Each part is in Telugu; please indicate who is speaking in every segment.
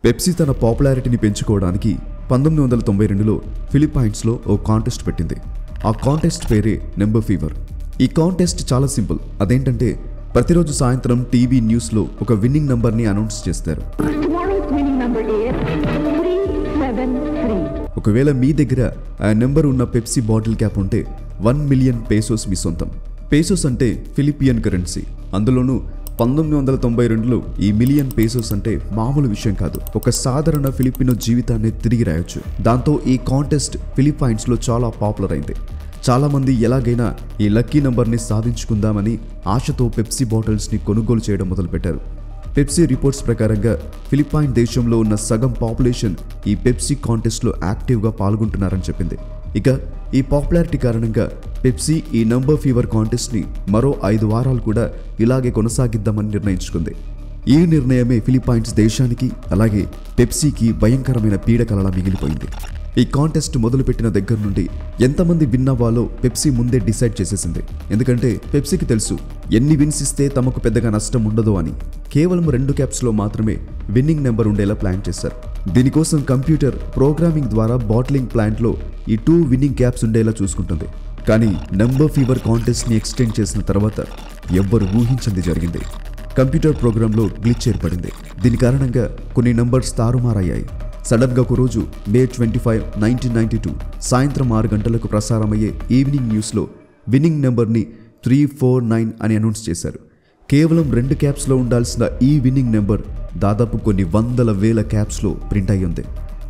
Speaker 1: పెప్సీ తన పాపులారిటీని పెంచుకోవడానికి 1992లో ఫిలిప్పైన్స్లో ఓ కాంటెస్ట్ పెట్టింది. ఆ కాంటెస్ట్ పేరే నెంబర్ ఫీవర్. ఈ కాంటెస్ట్ చాలా సింపుల్. అదేంటంటే ప్రతిరోజు సాయంత్రం టీవీ న్యూస్లో ఒక విన్నింగ్ నంబర్ని అనౌన్స్ చేస్తారు. ఒకవేళ మీ దగ్గర ఆ నెంబర్ ఉన్న పెప్సీ బాటిల్ క్యాప్ ఉంటే 1 మిలియన్ పేసోస్ మీ సొంతం. పేసోస్ అంటే ఫిలిపియన్ కరెన్సీ. అందులోనూ 1992లో ఈ మిలియన్ పేసోస్ అంటే మామూలు విషయం కాదు. ఒక సాధారణ ఫిలిపినో జీవితాన్ని తిరిగి రాయొచ్చు. దాంతో ఈ కాంటెస్ట్ ఫిలిప్పైన్స్లో చాలా పాపులర్ అయింది. చాలామంది ఎలాగైనా ఈ లక్కీ నంబర్ని సాధించుకుందామని ఆశతో పెప్సీ బాటిల్స్ని కొనుగోలు చేయడం మొదలుపెట్టారు. పెప్సీ రిపోర్ట్స్ ప్రకారంగా ఫిలిప్పైన్ దేశంలో ఉన్న సగం పాపులేషన్ ఈ పెప్సీ కాంటెస్ట్లో యాక్టివ్గా పాల్గొంటున్నారని చెప్పింది. ఇక ఈ పాపులారిటీ కారణంగా పెప్సీ ఈ నంబర్ ఫీవర్ కాంటెస్ట్ని మరో 5 వారాలు కూడా ఇలాగే కొనసాగిద్దామని నిర్ణయించుకుంది. ఈ నిర్ణయమే ఫిలిప్పైన్స్ దేశానికి అలాగే పెప్సీకి భయంకరమైన పీడకలలా మిగిలిపోయింది. ఈ కాంటెస్ట్ మొదలుపెట్టిన దగ్గర నుండి ఎంతమంది విన్ అవ్వాలో పెప్సీ ముందే డిసైడ్ చేసేసింది. ఎందుకంటే పెప్సీకి తెలుసు ఎన్ని విన్స్ ఇస్తే తమకు పెద్దగా నష్టం ఉండదు అని. కేవలం 2 క్యాప్స్లో మాత్రమే విన్నింగ్ నెంబర్ ఉండేలా ప్లాన్ చేశారు. దీనికోసం కంప్యూటర్ ప్రోగ్రామింగ్ ద్వారా బాటిలింగ్ ప్లాంట్లో ఈ 2 విన్నింగ్ క్యాప్స్ ఉండేలా చూసుకుంటుంది. కానీ నెంబర్ ఫీవర్ కాంటెస్ట్ని ఎక్స్టెండ్ చేసిన తర్వాత ఎవ్వరు ఊహించింది జరిగింది. కంప్యూటర్ ప్రోగ్రాంలో గ్లిచ్ ఏర్పడింది. దీని కారణంగా కొన్ని నంబర్స్ తారుమారయ్యాయి. సడన్గా ఒక రోజు మే 25, 1992 సాయంత్రం 6 గంటలకు ప్రసారమయ్యే ఈవినింగ్ న్యూస్లో విన్నింగ్ నెంబర్ని 349 అని అనౌన్స్ చేశారు. కేవలం 2 క్యాప్స్లో ఉండాల్సిన ఈ విన్నింగ్ నెంబర్ దాదాపు కొన్ని వందల వేల క్యాప్స్లో ప్రింట్ అయ్యింది.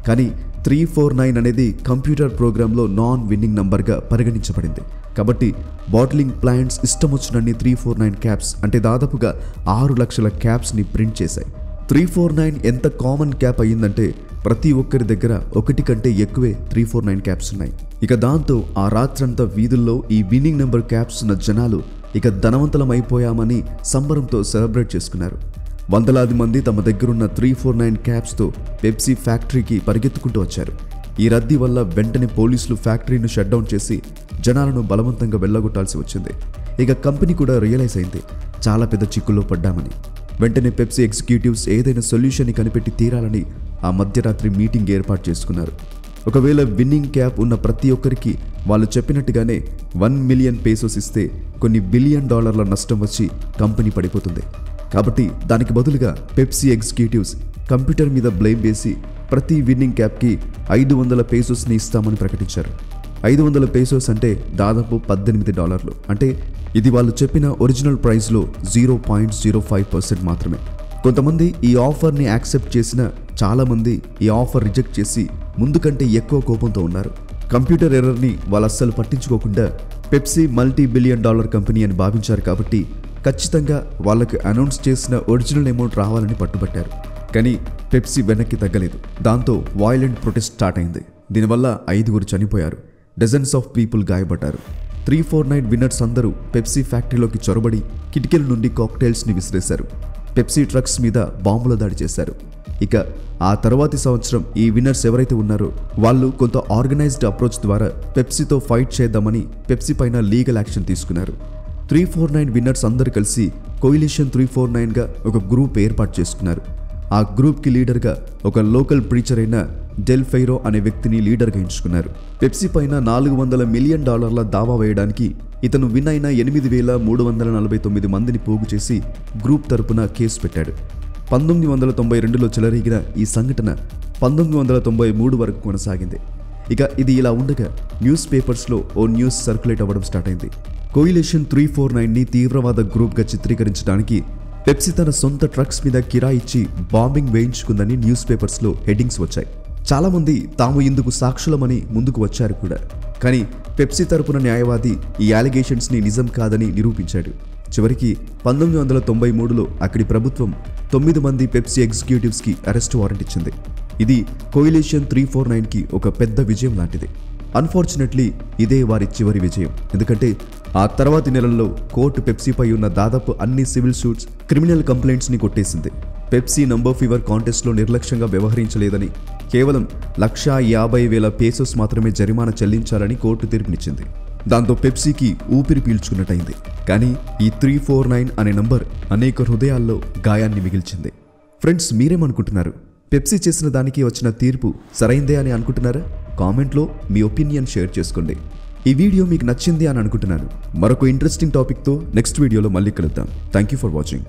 Speaker 1: కానీ 349 అనేది కంప్యూటర్ ప్రోగ్రాంలో నాన్ విన్నింగ్ నంబర్గా పరిగణించబడింది. కాబట్టి బాటిలింగ్ ప్లాంట్స్ ఇష్టం వచ్చినన్ని 349 క్యాప్స్ అంటే దాదాపుగా 6 లక్షల క్యాప్స్ని ప్రింట్ చేశాయి. 349 ఎంత కామన్ క్యాప్ అయ్యిందంటే ప్రతి ఒక్కరి దగ్గర 1 కంటే ఎక్కువే 349 క్యాప్స్ ఉన్నాయి. ఇక దాంతో ఆ రాత్రంతా వీధుల్లో ఈ విన్నింగ్ నెంబర్ క్యాప్స్ ఉన్న జనాలు ఇక ధనవంతులం అయిపోయామని సంబరంతో సెలబ్రేట్ చేసుకున్నారు. వందలాది మంది తమ దగ్గరున్న 349 క్యాప్స్తో పెప్సీ ఫ్యాక్టరీకి పరిగెత్తుకుంటూ వచ్చారు. ఈ రద్దీ వల్ల వెంటనే పోలీసులు ఫ్యాక్టరీని షట్ డౌన్ చేసి జనాలను బలవంతంగా వెళ్ళగొట్టాల్సి వచ్చింది. ఇక కంపెనీ కూడా రియలైజ్ అయింది చాలా పెద్ద చిక్కుల్లో పడ్డామని. వెంటనే పెప్సీ ఎగ్జిక్యూటివ్స్ ఏదైనా సొల్యూషన్ని కనిపెట్టి తీరాలని ఆ మధ్యరాత్రి మీటింగ్ ఏర్పాటు చేసుకున్నారు. ఒకవేళ విన్నింగ్ క్యాప్ ఉన్న ప్రతి ఒక్కరికి వాళ్ళు చెప్పినట్టుగానే 1 మిలియన్ పేసోస్ ఇస్తే కొన్ని $1 బిలియన్ నష్టం వచ్చి కంపెనీ పడిపోతుంది. కాబట్టి దానికి బదులుగా పెప్సీ ఎగ్జిక్యూటివ్స్ కంప్యూటర్ మీద బ్లేమ్ వేసి ప్రతి విన్నింగ్ క్యాప్కి 500 పేసోస్ని ఇస్తామని ప్రకటించారు. 500 పేసోస్ అంటే దాదాపు $18. అంటే ఇది వాళ్ళు చెప్పిన ఒరిజినల్ ప్రైస్లో 0.05% మాత్రమే. కొంతమంది ఈ ఆఫర్ని యాక్సెప్ట్ చేసిన చాలామంది ఈ ఆఫర్ రిజెక్ట్ చేసి ముందు కంటే ఎక్కువ కోపంతో ఉన్నారు. కంప్యూటర్ ఎర్రర్ని వాళ్ళు అస్సలు పట్టించుకోకుండా పెప్సీ $multi billion కంపెనీ అని భావించారు. కాబట్టి ఖచ్చితంగా వాళ్ళకి అనౌన్స్ చేసిన ఒరిజినల్ అమౌంట్ రావాలని పట్టుబట్టారు. కానీ పెప్సీ వెనక్కి తగ్గలేదు. దాంతో వాయిలెంట్ ప్రొటెస్ట్ స్టార్ట్ అయింది. దీనివల్ల 5 చనిపోయారు. డజన్స్ ఆఫ్ పీపుల్ గాయపడ్డారు. 349 విన్నర్స్ అందరూ పెప్సీ ఫ్యాక్టరీలోకి చొరబడి కిటికీల నుండి కాక్టైల్స్ని విసిరేశారు. పెప్సీ ట్రక్స్ మీద బాంబుల దాడి చేశారు. ఇక ఆ తర్వాతి సంవత్సరం ఈ విన్నర్స్ ఎవరైతే ఉన్నారో వాళ్ళు కొంత ఆర్గనైజ్డ్ అప్రోచ్ ద్వారా పెప్సీతో ఫైట్ చేద్దామని పెప్సీ పైన లీగల్ యాక్షన్ తీసుకున్నారు. 349 విన్నర్స్ అందరూ కలిసి కోయిలిషన్ 349గా ఒక గ్రూప్ ఏర్పాటు చేసుకున్నారు. ఆ గ్రూప్కి లీడర్గా ఒక లోకల్ ప్రీచర్ అయిన డెల్ ఫెయిరో అనే వ్యక్తిని లీడర్గా ఎంచుకున్నారు. పెప్సీ పైన $400 మిలియన్ దావా వేయడానికి ఇతను విన్ అయిన 8,349 మందిని పోగు చేసి గ్రూప్ తరపున కేసు పెట్టాడు. 1992లో చెలరేగిన ఈ సంఘటన 1993 వరకు కొనసాగింది. ఇక ఇది ఇలా ఉండగా న్యూస్ పేపర్స్లో ఓ న్యూస్ సర్క్యులేట్ అవ్వడం స్టార్ట్ అయింది. కోయిలిషన్ 349ని తీవ్రవాద గ్రూప్గా చిత్రీకరించడానికి పెప్సీ తన సొంత ట్రక్స్ మీద కిరాయి ఇచ్చి బాంబింగ్ వేయించుకుందని న్యూస్ పేపర్స్లో హెడ్డింగ్స్ వచ్చాయి. చాలామంది తాము ఇందుకు సాక్షులమని ముందుకు వచ్చారు కూడా. కానీ పెప్సీ తరపున న్యాయవాది ఈ అలిగేషన్స్ని నిజం కాదని నిరూపించాడు. చివరికి 1993లో అక్కడి ప్రభుత్వం 9 మంది పెప్సీ ఎగ్జిక్యూటివ్స్కి అరెస్ట్ వారెంట్ ఇచ్చింది. ఇది కోయిలిషన్ 349కి ఒక పెద్ద విజయం లాంటిది. అన్ఫార్చునేట్లీ ఇదే వారి చివరి విజయం. ఎందుకంటే ఆ తర్వాతి నెలల్లో కోర్టు పెప్సీపై ఉన్న దాదాపు అన్ని సివిల్ సూట్స్, క్రిమినల్ కంప్లైంట్స్ని కొట్టేసింది. పెప్సీ నంబర్ ఫీవర్ కాంటెస్ట్లో నిర్లక్ష్యంగా వ్యవహరించలేదని కేవలం 150,000 పేసోస్ మాత్రమే జరిమానా చెల్లించాలని కోర్టు తీర్పునిచ్చింది. దాంతో పెప్సీకి ఊపిరి పీల్చుకున్నట్టయింది. కానీ ఈ 349 అనే నంబర్ అనేక హృదయాల్లో గాయాన్ని మిగిల్చింది. ఫ్రెండ్స్, మీరేమనుకుంటున్నారు? పెప్సీ చేసిన దానికి వచ్చిన తీర్పు సరైందే అని అనుకుంటున్నారా? కామెంట్లో మీ ఒపీనియన్ షేర్ చేసుకోండి. ఈ వీడియో మీకు నచ్చింది అని అనుకుంటున్నాను. మరొక ఇంట్రెస్టింగ్ టాపిక్తో నెక్స్ట్ వీడియోలో మళ్ళీ కలుద్దాం. Thank you for watching.